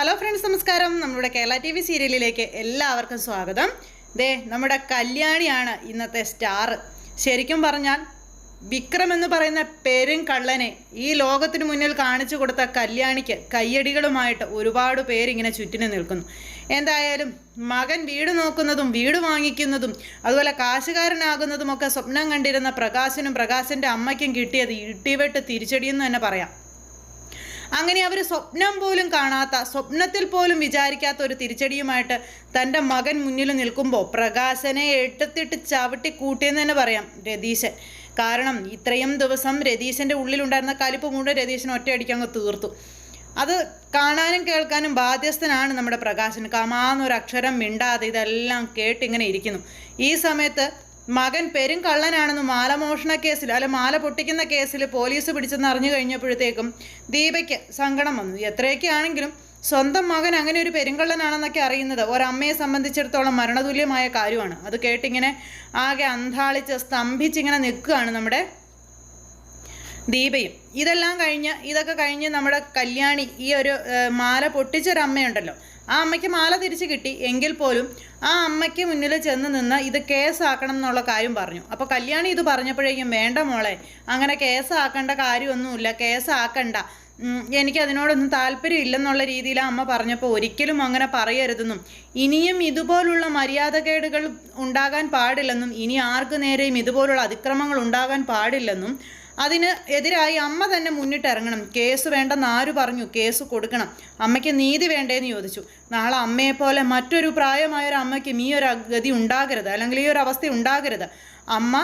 Hello friends, നമസ്കാരം. നമ്മുടെ Kerala TV സീരിയലിലേക്ക് എല്ലാവർക്കും സ്വാഗതം. നമ്മുടെ കല്യാണിയാണ് ഇന്നത്തെ സ്റ്റാർ. ശരിക്കും പറഞ്ഞാൽ വിക്രം എന്ന് പറയുന്ന പേരും കള്ളനെ ഈ ലോകത്തിന് മുന്നിൽ കാണിച്ചു കൊടുത്ത കല്യാണിക്ക് കയ്യടികളുമായിട്ട് ഒരുപാട് പേരിങ്ങനെ ചുറ്റിനും നിൽക്കുന്നു. എന്തായാലും മകൻ വീട് നോക്കുന്നതും വീട് വാങ്ങിക്കുന്നതും അതുപോലെ കാശുകാരനാകുന്നതും ഒക്കെ സ്വപ്നം കണ്ടിരുന്ന പ്രകാശനും പ്രകാശൻ്റെ അമ്മയ്ക്കും കിട്ടിയത് ഇടിവെട്ട് തിരിച്ചടിയെന്ന് തന്നെ പറയാം. അങ്ങനെ അവർ സ്വപ്നം പോലും കാണാത്ത, സ്വപ്നത്തിൽ പോലും വിചാരിക്കാത്ത ഒരു തിരിച്ചടിയുമായിട്ട് തൻ്റെ മകൻ മുന്നിൽ നിൽക്കുമ്പോൾ പ്രകാശനെ എടുത്തിട്ട് ചവിട്ടി കൂട്ടിയെന്ന് തന്നെ പറയാം രതീശൻ. കാരണം ഇത്രയും ദിവസം രതീശൻ്റെ ഉള്ളിലുണ്ടായിരുന്ന കലിപ്പ് മുഴുവൻ രതീശൻ ഒറ്റയടിക്ക് അങ്ങ് തീർത്തു. അത് കാണാനും കേൾക്കാനും ബാധ്യസ്ഥനാണ് നമ്മുടെ പ്രകാശൻ. കമാന്നൊരക്ഷരം മിണ്ടാതെ ഇതെല്ലാം കേട്ടിങ്ങനെ ഇരിക്കുന്നു. ഈ സമയത്ത് മകൻ പെരും കള്ളനാണെന്ന് മാലമോഷണ കേസിൽ മാല പൊട്ടിക്കുന്ന കേസിൽ പോലീസ് പിടിച്ചെന്ന് അറിഞ്ഞു കഴിഞ്ഞപ്പോഴത്തേക്കും ദീപയ്ക്ക് സങ്കടം വന്നു. എത്രയൊക്കെ ആണെങ്കിലും സ്വന്തം മകൻ അങ്ങനെ ഒരു പെരുങ്കള്ളനാണെന്നൊക്കെ അറിയുന്നത് ഒരമ്മയെ സംബന്ധിച്ചിടത്തോളം മരണതുല്യമായ കാര്യമാണ്. അത് കേട്ടിങ്ങനെ ആകെ അന്താളിച്ച് സ്തംഭിച്ചിങ്ങനെ നിൽക്കുകയാണ് നമ്മുടെ ദീപയും. ഇതൊക്കെ കഴിഞ്ഞ് നമ്മുടെ കല്യാണി ഈ ഒരു മാല പൊട്ടിച്ചൊരമ്മയുണ്ടല്ലോ, ആ അമ്മയ്ക്ക് മാല തിരിച്ച് കിട്ടി. എങ്കിൽ പോലും ആ അമ്മയ്ക്ക് മുന്നിൽ ചെന്ന് നിന്ന് ഇത് കേസാക്കണം എന്നുള്ള കാര്യം പറഞ്ഞു. അപ്പോൾ കല്യാണി ഇത് പറഞ്ഞപ്പോഴേക്കും വേണ്ട മോളെ, അങ്ങനെ കേസാക്കേണ്ട കാര്യമൊന്നുമില്ല, കേസാക്കണ്ട, എനിക്കതിനോടൊന്നും താല്പര്യം ഇല്ലെന്നുള്ള രീതിയിൽ അമ്മ പറഞ്ഞപ്പോൾ ഒരിക്കലും അങ്ങനെ പറയരുതെന്നും ഇനിയും ഇതുപോലുള്ള മര്യാദകേടുകൾ ഉണ്ടാകാൻ പാടില്ലെന്നും ഇനി ആർക്കു നേരെയും ഇതുപോലുള്ള അതിക്രമങ്ങൾ ഉണ്ടാകാൻ പാടില്ലെന്നും അതിന് എതിരായി അമ്മ തന്നെ മുന്നിട്ടിറങ്ങണം. കേസ് വേണ്ടെന്ന് ആര് പറഞ്ഞു? കേസ് കൊടുക്കണം. അമ്മയ്ക്ക് നീതി വേണ്ടേന്ന് ചോദിച്ചു. നാളെ അമ്മയെപ്പോലെ മറ്റൊരു പ്രായമായൊരു അമ്മയ്ക്കും ഈ ഒരു ഗതി ഉണ്ടാകരുത്, അല്ലെങ്കിൽ ഈ ഒരു അവസ്ഥ ഉണ്ടാകരുത്. അമ്മ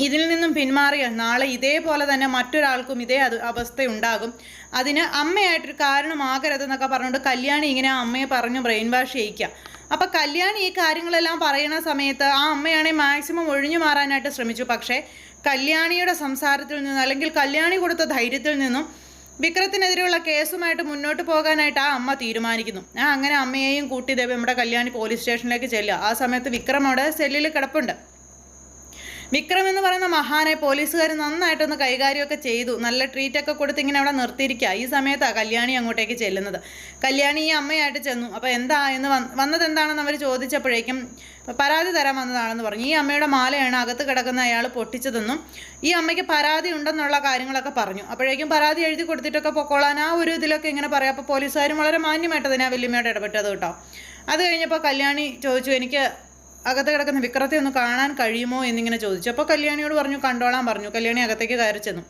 ഇതിൽ നിന്നും പിന്മാറിയാൽ നാളെ ഇതേപോലെ തന്നെ മറ്റൊരാൾക്കും ഇതേ അവസ്ഥയുണ്ടാകും. അതിന് അമ്മയായിട്ടൊരു കാരണമാകരുതെന്നൊക്കെ പറഞ്ഞുകൊണ്ട് കല്യാണി ഇങ്ങനെ അമ്മയെ പറഞ്ഞു ബ്രെയിൻ വാഷ് ചെയ്യിക്കുക. അപ്പം കല്യാണി ഈ കാര്യങ്ങളെല്ലാം പറയുന്ന സമയത്ത് ആ അമ്മയാണെങ്കിൽ മാക്സിമം ഒഴിഞ്ഞു മാറാനായിട്ട് ശ്രമിച്ചു. പക്ഷേ കല്യാണിയുടെ സംസാരത്തിൽ നിന്നും അല്ലെങ്കിൽ കല്യാണി കൊടുത്ത ധൈര്യത്തിൽ നിന്നും വിക്രത്തിനെതിരെയുള്ള കേസുമായിട്ട് മുന്നോട്ട് പോകാനായിട്ട് ആ അമ്മ തീരുമാനിക്കുന്നു. അങ്ങനെ അമ്മയെയും കൂട്ടി നമ്മുടെ കല്യാണി പോലീസ് സ്റ്റേഷനിലേക്ക് ചെല്ലുക. ആ സമയത്ത് വിക്രം അവിടെ സെല്ലിൽ കിടപ്പുണ്ട്. വിക്രം എന്ന് പറയുന്ന മഹാനെ പോലീസുകാർ നന്നായിട്ടൊന്ന് കൈകാര്യമൊക്കെ ചെയ്തു, നല്ല ട്രീറ്റൊക്കെ കൊടുത്ത് ഇങ്ങനെ അവിടെ നിർത്തിയിരിക്കുക. ഈ സമയത്താണ് കല്യാണി അങ്ങോട്ടേക്ക് ചെല്ലുന്നത്. കല്യാണി ഈ അമ്മയായിട്ട് ചെന്നു. അപ്പോൾ എന്താ എന്ന് വന്നത് എന്താണെന്ന് അവർ ചോദിച്ചപ്പോഴേക്കും പരാതി തരാൻ വന്നതാണെന്ന് പറഞ്ഞു. ഈ അമ്മയുടെ മാലയാണ് അകത്ത് കിടക്കുന്ന അയാൾ പൊട്ടിച്ചതെന്നും ഈ അമ്മയ്ക്ക് പരാതി ഉണ്ടെന്നുള്ള കാര്യങ്ങളൊക്കെ പറഞ്ഞു. അപ്പോഴേക്കും പരാതി എഴുതി കൊടുത്തിട്ടൊക്കെ പൊക്കോളാൻ ആ ഒരു ഇതിലൊക്കെ ഇങ്ങനെ പറയാം. അപ്പോൾ പോലീസുകാരും വളരെ മാന്യമായിട്ട് തന്നെ ആ വല്യമ്മയോട് ഇടപെട്ടത് കേട്ടോ. അത് കഴിഞ്ഞപ്പോൾ കല്യാണി ചോദിച്ചു, എനിക്ക് അകത്ത് കിടക്കുന്ന വിക്രത്തെ ഒന്ന് കാണാൻ കഴിയുമോ എന്നിങ്ങനെ ചോദിച്ചു. അപ്പോൾ കല്യാണിയോട് പറഞ്ഞു കണ്ടോളാൻ പറഞ്ഞു. കല്യാണി അകത്തേക്ക് കയറി ചെന്നു.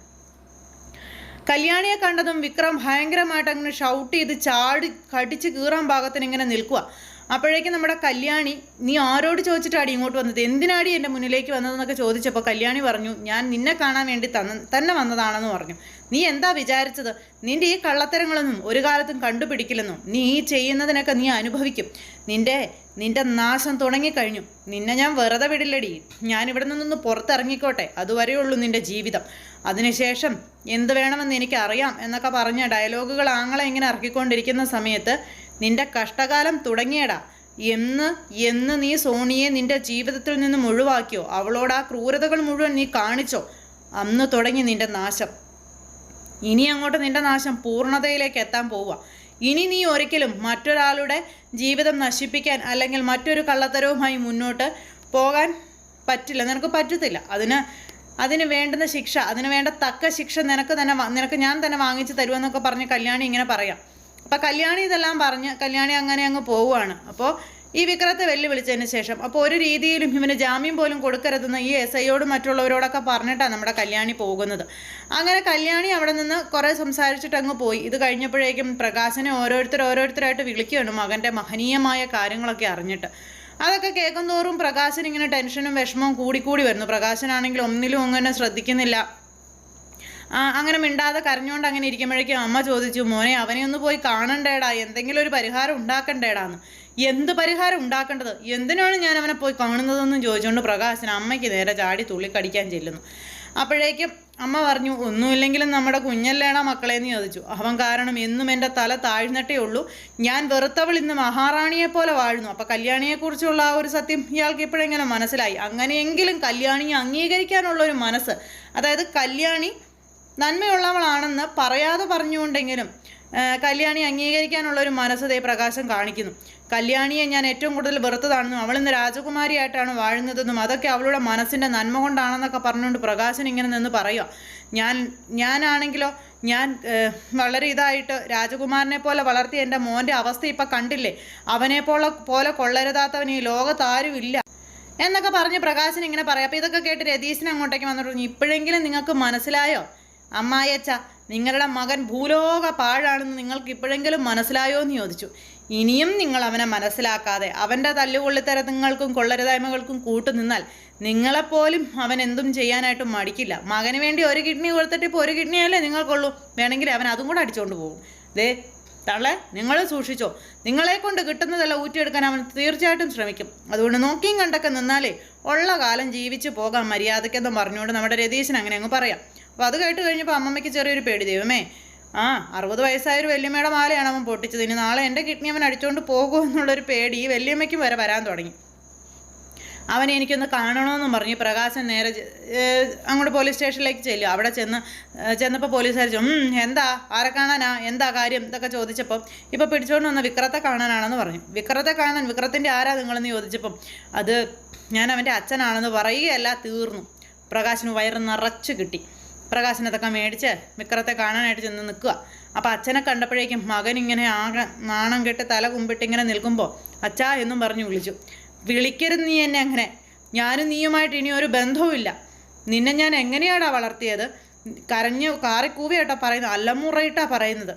കല്യാണിയെ കണ്ടതും വിക്രം ഭയങ്കരമായിട്ട് അങ്ങനെ ഷൗട്ട് ചെയ്ത് ചാടി കടിച്ച് കീറാൻ പാകത്തിന് ഇങ്ങനെ നിൽക്കുക. അപ്പോഴേക്കും നമ്മുടെ കല്യാണി, നീ ആരോട് ചോദിച്ചിട്ടാടി ഇങ്ങോട്ട് വന്നത്, എന്തിനാടി എൻ്റെ മുന്നിലേക്ക് വന്നതെന്നൊക്കെ ചോദിച്ചപ്പോൾ കല്യാണി പറഞ്ഞു, ഞാൻ നിന്നെ കാണാൻ വേണ്ടി തന്നെ വന്നതാണെന്ന് പറഞ്ഞു. നീ എന്താ വിചാരിച്ചത്? നിൻ്റെ ഈ കള്ളത്തരങ്ങളൊന്നും ഒരു കാലത്തും കണ്ടുപിടിക്കില്ലെന്നും നീ ഈ ചെയ്യുന്നതിനൊക്കെ നീ അനുഭവിക്കും. നിന്റെ നാശം തുടങ്ങിക്കഴിഞ്ഞു. നിന്നെ ഞാൻ വെറുതെ വിടില്ലടി. ഞാനിവിടെ നിന്നൊന്ന് പുറത്തിറങ്ങിക്കോട്ടെ, അതുവരെയുള്ളൂ നിൻ്റെ ജീവിതം. അതിനുശേഷം എന്ത് വേണമെന്ന് എനിക്കറിയാം എന്നൊക്കെ പറഞ്ഞ ഡയലോഗുകൾ ആങ്ങളെ ഇങ്ങനെ ഇറക്കിക്കൊണ്ടിരിക്കുന്ന സമയത്ത് നിന്റെ കഷ്ടകാലം തുടങ്ങിയടാ. എന്ന് നീ സോണിയെ നിന്റെ ജീവിതത്തിൽ നിന്നും ഒഴിവാക്കിയോ, അവളോട് ആ ക്രൂരതകൾ മുഴുവൻ നീ കാണിച്ചോ, അന്ന് തുടങ്ങി നിന്റെ നാശം. ഇനി അങ്ങോട്ട് നിന്റെ നാശം പൂർണ്ണതയിലേക്ക് എത്താൻ പോവുക. ഇനി നീ ഒരിക്കലും മറ്റൊരാളുടെ ജീവിതം നശിപ്പിക്കാൻ അല്ലെങ്കിൽ മറ്റൊരു കള്ളത്തരവുമായി മുന്നോട്ട് പോകാൻ പറ്റില്ല, നിനക്ക് പറ്റത്തില്ല. അതിന് വേണ്ടുന്ന ശിക്ഷ, അതിന് വേണ്ട തക്ക ശിക്ഷ നിനക്ക് ഞാൻ തന്നെ വാങ്ങിച്ചു തരുമെന്നൊക്കെ പറഞ്ഞ് കല്യാണി ഇങ്ങനെ പറയാം. അപ്പം കല്യാണി ഇതെല്ലാം പറഞ്ഞ് കല്യാണി അങ്ങനെ അങ്ങ് പോവുകയാണ്. അപ്പോൾ ഈ വിക്രത്തെ വെല്ലുവിളിച്ചതിന് ശേഷം അപ്പോൾ ഒരു രീതിയിലും ഇവന് ജാമ്യം പോലും കൊടുക്കരുതെന്ന് ഈ SIയോടും മറ്റുള്ളവരോടൊക്കെ പറഞ്ഞിട്ടാണ് നമ്മുടെ കല്യാണി പോകുന്നത്. അങ്ങനെ കല്യാണി അവിടെ നിന്ന് കുറേ സംസാരിച്ചിട്ട് അങ്ങ് പോയി. ഇത് കഴിഞ്ഞപ്പോഴേക്കും പ്രകാശനെ ഓരോരുത്തരായിട്ട് വിളിക്കുകയാണ് മകൻ്റെ മഹനീയമായ കാര്യങ്ങളൊക്കെ അറിഞ്ഞിട്ട്. അതൊക്കെ കേൾക്കും തോറും പ്രകാശൻ ഇങ്ങനെ ടെൻഷനും വിഷമവും കൂടിക്കൂടി വരുന്നു. പ്രകാശനാണെങ്കിൽ ഒന്നിലും അങ്ങനെ ശ്രദ്ധിക്കുന്നില്ല. അങ്ങനെ മിണ്ടാതെ കരഞ്ഞുകൊണ്ട് അങ്ങനെ ഇരിക്കുമ്പോഴേക്കും അമ്മ ചോദിച്ചു, മോനെ അവനെ ഒന്ന് പോയി കാണണ്ടേടാ, എന്തെങ്കിലും ഒരു പരിഹാരം ഉണ്ടാക്കണ്ടേടാന്ന്. എന്ത് പരിഹാരം ഉണ്ടാക്കേണ്ടത്, എന്തിനാണ് ഞാൻ അവനെ പോയി കാണുന്നതെന്നും ചോദിച്ചുകൊണ്ട് പ്രകാശൻ അമ്മയ്ക്ക് നേരെ ചാടി തുള്ളിക്കടിക്കാൻ ചെല്ലുന്നു. അപ്പോഴേക്കും അമ്മ പറഞ്ഞു, ഒന്നുമില്ലെങ്കിലും നമ്മുടെ കുഞ്ഞല്ലേണ മക്കളെന്ന് ചോദിച്ചു. അവൻ കാരണം എന്നും എൻ്റെ തല താഴ്ന്നിട്ടേ ഉള്ളൂ. ഞാൻ വെറുത്തവൾ ഇന്ന് മഹാറാണിയെപ്പോലെ വാഴുന്നു. അപ്പം കല്യാണിയെക്കുറിച്ചുള്ള ആ ഒരു സത്യം ഇയാൾക്ക് ഇപ്പോഴെങ്ങനെ മനസ്സിലായി. അങ്ങനെയെങ്കിലും കല്യാണിയെ അംഗീകരിക്കാനുള്ള ഒരു മനസ്സ്, അതായത് കല്യാണി നന്മയുള്ളവളാണെന്ന് പറയാതെ പറഞ്ഞുകൊണ്ടെങ്കിലും കല്യാണി അംഗീകരിക്കാനുള്ളൊരു മനസ്സ് പ്രകാശം കാണിക്കുന്നു. കല്യാണിയെ ഞാൻ ഏറ്റവും കൂടുതൽ വെറുത്തതാണെന്നും അവളിന്ന് രാജകുമാരിയായിട്ടാണ് വാഴുന്നതെന്നും അതൊക്കെ അവളുടെ മനസ്സിൻ്റെ നന്മ കൊണ്ടാണെന്നൊക്കെ പറഞ്ഞുകൊണ്ട് പ്രകാശൻ ഇങ്ങനെ നിന്ന് പറയുക. ഞാനാണെങ്കിലോ ഞാൻ വളരെ ഇതായിട്ട് രാജകുമാരനെ പോലെ വളർത്തിയ എൻ്റെ മോൻ്റെ അവസ്ഥ ഇപ്പം കണ്ടില്ലേ, അവനെ പോലെ കൊള്ളരുതാത്തവൻ ഈ ലോകത്താരും ഇല്ല എന്നൊക്കെ പറഞ്ഞ് പ്രകാശൻ ഇങ്ങനെ പറയാം. അപ്പോൾ ഇതൊക്കെ കേട്ട് രതീശൻ അങ്ങോട്ടേക്ക് വന്നിട്ട് പറഞ്ഞു, ഇപ്പോഴെങ്കിലും നിങ്ങൾക്ക് മനസ്സിലായോ അമ്മായിയച്ച, നിങ്ങളുടെ മകൻ ഭൂലോക പാഴാണെന്ന് നിങ്ങൾക്ക് ഇപ്പോഴെങ്കിലും മനസ്സിലായോ എന്ന് ചോദിച്ചു. ഇനിയും നിങ്ങൾ അവനെ മനസ്സിലാക്കാതെ അവൻ്റെ തല്ലുകൊള്ളിത്തരങ്ങൾക്കും കൊള്ളരുതായ്മകൾക്കും കൂട്ടുനിന്നാൽ നിങ്ങളെപ്പോലും അവൻ എന്തും ചെയ്യാനായിട്ട് മടിക്കില്ല. മകന് വേണ്ടി ഒരു കിഡ്നി കൊടുത്തിട്ട് ഇപ്പോൾ ഒരു കിഡ്നിയല്ലേ നിങ്ങൾക്കുള്ളൂ, വേണമെങ്കിൽ അവൻ അതും കൂടെ അടിച്ചുകൊണ്ട് പോകും. ദേ തള്ളെ, നിങ്ങൾ സൂക്ഷിച്ചോ, നിങ്ങളെ കൊണ്ട് കിട്ടുന്നതെല്ലാം ഊറ്റിയെടുക്കാൻ അവൻ തീർച്ചയായിട്ടും ശ്രമിക്കും. അതുകൊണ്ട് നോക്കിയും കണ്ടൊക്കെ നിന്നാലേ ഉള്ള കാലം ജീവിച്ച് പോകാം മര്യാദയ്ക്കെന്ന് പറഞ്ഞുകൊണ്ട് നമ്മുടെ രതീശൻ അങ്ങനെ അങ്ങ് പറയാം. അപ്പോൾ അത് കേട്ട് കഴിഞ്ഞപ്പോൾ അമ്മമ്മയ്ക്ക് ചെറിയൊരു പേടി. ദൈവമേ, 60 വയസ്സായൊരു വല്യമ്മയുടെ മാലയാണ് അവൻ പൊട്ടിച്ചത്, ഇനി നാളെ എൻ്റെ കിഡ്നി അവൻ അടിച്ചുകൊണ്ട് പോകുമോ എന്നുള്ളൊരു പേടി ഈ വല്യമ്മയ്ക്കും വരെ വരാൻ തുടങ്ങി. അവനെ എനിക്കൊന്ന് കാണണമെന്നും പറഞ്ഞ് പ്രകാശൻ നേരെ അങ്ങോട്ട് പോലീസ് സ്റ്റേഷനിലേക്ക് ചെല്ലും. അവിടെ ചെന്നപ്പോൾ പോലീസുകാർ എന്താ, ആരെ കാണാനാ, എന്താ കാര്യം ഇതൊക്കെ ചോദിച്ചപ്പം ഇപ്പോൾ പിടിച്ചുകൊണ്ട് വന്ന വിക്രത്തെ കാണാനാണെന്ന് പറഞ്ഞു. വിക്രത്തെ കാണാൻ, വിക്രത്തിൻ്റെ ആരാ നിങ്ങളെന്ന് ചോദിച്ചപ്പം അത് ഞാൻ അവൻ്റെ അച്ഛനാണെന്ന് പറയുകയല്ല, തീർന്നു. പ്രകാശന് വയറ് നിറച്ച് കിട്ടി. പ്രകാശനതൊക്കെ മേടിച്ച് വിക്രത്തെ കാണാനായിട്ട് ചെന്ന് നിൽക്കുക. അപ്പോൾ അച്ഛനെ കണ്ടപ്പോഴേക്കും മകൻ ഇങ്ങനെ ആകെ നാണം കെട്ട് തല കുമ്പിട്ട് ഇങ്ങനെ നിൽക്കുമ്പോൾ അച്ഛാ എന്നും പറഞ്ഞു വിളിച്ചു. വിളിക്കരുത് നീ എന്നെ അങ്ങനെ, ഞാനും നീയുമായിട്ട് ഇനി ഒരു ബന്ധവുമില്ല. നിന്നെ ഞാൻ എങ്ങനെയാടാ വളർത്തിയത്, കരഞ്ഞു കാറിക്കൂവിയായിട്ടാ പറയുന്നത്, അല്ലമുറയിട്ടാ പറയുന്നത്.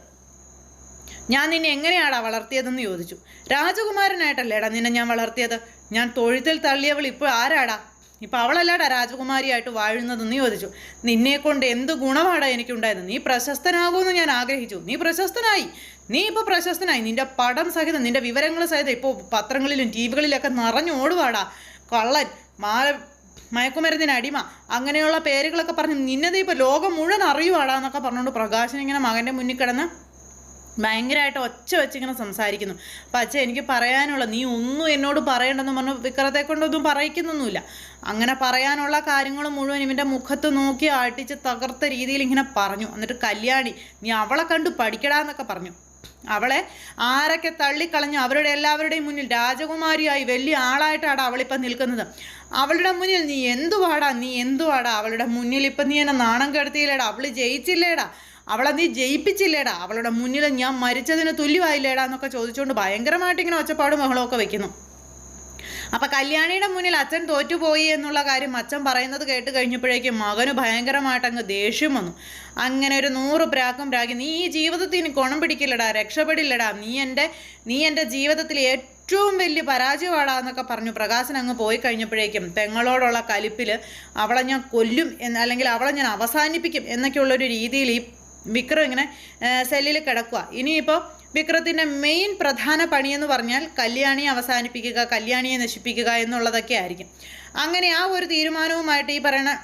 ഞാൻ നിന്നെ എങ്ങനെയാടാ വളർത്തിയതെന്ന് ചോദിച്ചു. രാജകുമാരനായിട്ടല്ലേടാ നിന്നെ ഞാൻ വളർത്തിയത്, ഞാൻ തൊഴുത്തിൽ തള്ളിയവൾ ഇപ്പോൾ ആരാടാ, ഇപ്പം അവളല്ലാടാ രാജകുമാരിയായിട്ട് വാഴുന്നതെന്ന് ചോദിച്ചു. നിന്നെക്കൊണ്ട് എന്ത് ഗുണമാടാ എനിക്കുണ്ടായത്, നീ പ്രശസ്തനാകുമെന്ന് ഞാൻ ആഗ്രഹിച്ചു, നീ പ്രശസ്തനായി, നീ ഇപ്പോൾ പ്രശസ്തനായി, നിന്റെ പടം സഹിതം നിന്റെ വിവരങ്ങൾ സഹിതം ഇപ്പോൾ പത്രങ്ങളിലും ടി വികളിലൊക്കെ നിറഞ്ഞോടുവാടാ, കള്ളൻ, മയക്കുമരുന്നിന് അടിമ, അങ്ങനെയുള്ള പേരുകളൊക്കെ പറഞ്ഞ് നിന്നതേ ഇപ്പോൾ ലോകം മുഴുവൻ അറിയുവാടാ എന്നൊക്കെ പറഞ്ഞുകൊണ്ട് പ്രകാശൻ ഇങ്ങനെ മകൻ്റെ മുന്നിൽ കിടന്ന് ഭയങ്കരമായിട്ട് ഒച്ച വെച്ചിങ്ങനെ സംസാരിക്കുന്നു. അപ്പം അച്ഛൻ എനിക്ക് പറയാനുള്ള, നീ ഒന്നും എന്നോട് പറയണ്ടെന്ന് പറഞ്ഞു വിക്രത്തെ കൊണ്ടൊന്നും പറയിക്കുന്നൊന്നുമില്ല. അങ്ങനെ പറയാനുള്ള കാര്യങ്ങൾ മുഴുവൻ ഇവൻ്റെ മുഖത്ത് നോക്കി അടിച്ച് തകർത്ത രീതിയിൽ ഇങ്ങനെ പറഞ്ഞു. എന്നിട്ട് കല്യാണി, നീ അവളെ കണ്ടു പഠിക്കടാന്നൊക്കെ പറഞ്ഞു. അവളെ ആരൊക്കെ തള്ളിക്കളഞ്ഞു അവരുടെ എല്ലാവരുടെയും മുന്നിൽ രാജകുമാരിയായി വലിയ ആളായിട്ടാണ് അവളിപ്പം നിൽക്കുന്നത്. അവളുടെ മുന്നിൽ നീ എന്തുവാടാ അവളുടെ മുന്നിൽ ഇപ്പം നീ എന്നെ നാണം കെടുത്തിയില്ലേടാ, അവള് ജയിച്ചില്ലേടാ, അവളെ നീ ജയിപ്പിച്ചില്ലേടാ, അവളുടെ മുന്നിൽ ഞാൻ മരിച്ചതിന് തുല്യമായില്ലേടാ എന്നൊക്കെ ചോദിച്ചുകൊണ്ട് ഭയങ്കരമായിട്ട് ഇങ്ങനെ ഒച്ചപ്പാടും ബഹളമൊക്കെ വെക്കുന്നു. അപ്പം കല്യാണിയുടെ മുന്നിൽ അച്ഛൻ തോറ്റുപോയി എന്നുള്ള കാര്യം അച്ഛൻ പറയുന്നത് കേട്ട് കഴിഞ്ഞപ്പോഴേക്കും മകന് ഭയങ്കരമായിട്ട് അങ്ങ് ദേഷ്യം വന്നു. അങ്ങനെ ഒരു 100 പ്രാക്കും പ്രാഗി, നീ ഈ ജീവിതത്തിന് ഗുണം പിടിക്കില്ലടാ, രക്ഷപ്പെടില്ലടാ, നീ എൻ്റെ ജീവിതത്തിൽ ഏറ്റവും വലിയ പരാജയമാടാ എന്നൊക്കെ പറഞ്ഞു പ്രകാശൻ അങ്ങ് പോയി കഴിഞ്ഞപ്പോഴേക്കും പെങ്ങളോടുള്ള കലിപ്പിൽ അവളെ ഞാൻ കൊല്ലും അല്ലെങ്കിൽ അവളെ ഞാൻ അവസാനിപ്പിക്കും എന്നൊക്കെയുള്ളൊരു രീതിയിൽ ഈ വിക്രം ഇങ്ങനെ സെല്ലിൽ കിടക്കുക. ഇനിയിപ്പോൾ വിക്രത്തിൻ്റെ മെയിൻ പ്രധാന പണിയെന്ന് പറഞ്ഞാൽ കല്യാണിയെ അവസാനിപ്പിക്കുക, കല്യാണിയെ നശിപ്പിക്കുക എന്നുള്ളതൊക്കെ ആയിരിക്കും. അങ്ങനെ ആ ഒരു തീരുമാനവുമായിട്ട് ഈ പറയുന്ന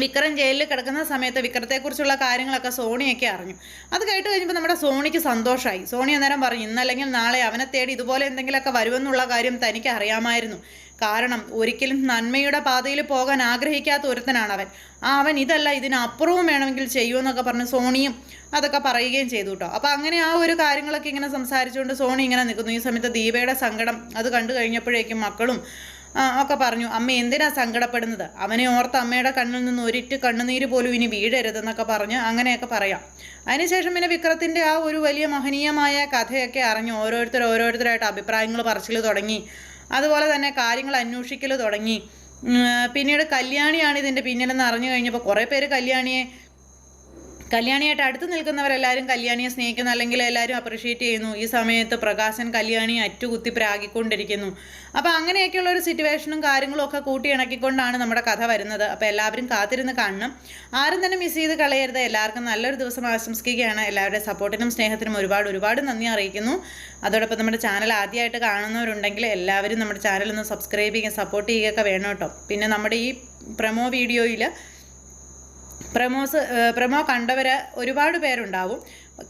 വിക്രം ജയിലിൽ കിടക്കുന്ന സമയത്ത് വിക്രത്തെക്കുറിച്ചുള്ള കാര്യങ്ങളൊക്കെ സോണിയൊക്കെ അറിഞ്ഞു. അത് കേട്ട് കഴിഞ്ഞപ്പോൾ നമ്മുടെ സോണിക്ക് സന്തോഷമായി. സോണി അന്നേരം പറഞ്ഞു, ഇന്നല്ലെങ്കിൽ നാളെ അവനെ തേടി ഇതുപോലെ എന്തെങ്കിലുമൊക്കെ വരുമെന്നുള്ള കാര്യം തനിക്ക് അറിയാമായിരുന്നു. കാരണം ഒരിക്കലും നന്മയുടെ പാതയിൽ പോകാൻ ആഗ്രഹിക്കാത്ത ഒരുത്തനാണ് അവൻ. അവൻ ഇതല്ല ഇതിനപ്പുറവും വേണമെങ്കിൽ ചെയ്യുമെന്നൊക്കെ പറഞ്ഞ് സോണിയും അതൊക്കെ പറയുകയും ചെയ്തു കേട്ടോ. അപ്പോൾ അങ്ങനെ ആ ഒരു കാര്യങ്ങളൊക്കെ ഇങ്ങനെ സംസാരിച്ചുകൊണ്ട് സോണി ഇങ്ങനെ നിൽക്കുന്നു. ഈ സമയത്ത് ദീപയുടെ സങ്കടം അത് കണ്ടു കഴിഞ്ഞപ്പോഴേക്കും മക്കളും ഒക്കെ പറഞ്ഞു, അമ്മ എന്തിനാ സങ്കടപ്പെടുന്നത്, അവനെ ഓർത്ത് അമ്മയുടെ കണ്ണിൽ നിന്ന് ഒരിറ്റ് കണ്ണുനീര് പോലും ഇനി വീഴരുതെന്നൊക്കെ പറഞ്ഞ് അങ്ങനെയൊക്കെ പറയാം. അതിനുശേഷം പിന്നെ വിക്രത്തിൻ്റെ ആ ഒരു വലിയ മഹനീയമായ കഥയൊക്കെ അറിഞ്ഞ് ഓരോരുത്തരായിട്ട് അഭിപ്രായങ്ങൾ പറച്ചിൽ തുടങ്ങി. അതുപോലെ തന്നെ കാര്യങ്ങൾ അന്വേഷിക്കൽ തുടങ്ങി. പിന്നീട് കല്യാണിയാണ് ഇതിൻ്റെ പിന്നിലെന്ന് അറിഞ്ഞു കഴിഞ്ഞപ്പോൾ കുറേ പേര് കല്യാണിയായിട്ട് അടുത്ത് നിൽക്കുന്നവരെല്ലാവരും കല്യാണിയെ സ്നേഹിക്കുന്നു, അല്ലെങ്കിൽ എല്ലാവരും അപ്രിഷ്യേറ്റ് ചെയ്യുന്നു. ഈ സമയത്ത് പ്രകാശൻ കല്യാണിയെ അറ്റുകുത്തി പ്രാഗിക്കൊണ്ടിരിക്കുന്നു. അപ്പോൾ അങ്ങനെയൊക്കെയുള്ള ഒരു സിറ്റുവേഷനും കാര്യങ്ങളും ഒക്കെ കൂട്ടിയിണക്കിക്കൊണ്ടാണ് നമ്മുടെ കഥ വരുന്നത്. അപ്പോൾ എല്ലാവരും കാത്തിരുന്ന് കാണണം. ആരും തന്നെ മിസ് ചെയ്ത് കളയരുത്. എല്ലാവർക്കും നല്ലൊരു ദിവസം ആശംസിക്കുകയാണ്. എല്ലാവരുടെ സപ്പോർട്ടിനും സ്നേഹത്തിനും ഒരുപാട് നന്ദി അറിയിക്കുന്നു. അതോടൊപ്പം നമ്മുടെ ചാനൽ ആദ്യമായിട്ട് കാണുന്നവരുണ്ടെങ്കിൽ എല്ലാവരും നമ്മുടെ ചാനൽ ഒന്ന് സബ്സ്ക്രൈബ് ചെയ്യുക, സപ്പോർട്ട് ചെയ്യുകയൊക്കെ വേണം കേട്ടോ. പിന്നെ നമ്മുടെ ഈ പ്രമോ വീഡിയോയിൽ പ്രമോ കണ്ടവർ ഒരുപാട് പേരുണ്ടാവും.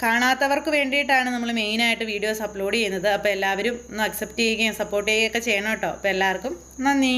കാണാത്തവർക്ക് വേണ്ടിയിട്ടാണ് നമ്മൾ മെയിനായിട്ട് വീഡിയോസ് അപ്ലോഡ് ചെയ്യുന്നത്. അപ്പോൾ എല്ലാവരും ഒന്ന് അക്സെപ്റ്റ് ചെയ്യുകയും സപ്പോർട്ട് ചെയ്യുകയൊക്കെ ചെയ്യണം കേട്ടോ. അപ്പോൾ എല്ലാവർക്കും നന്ദി.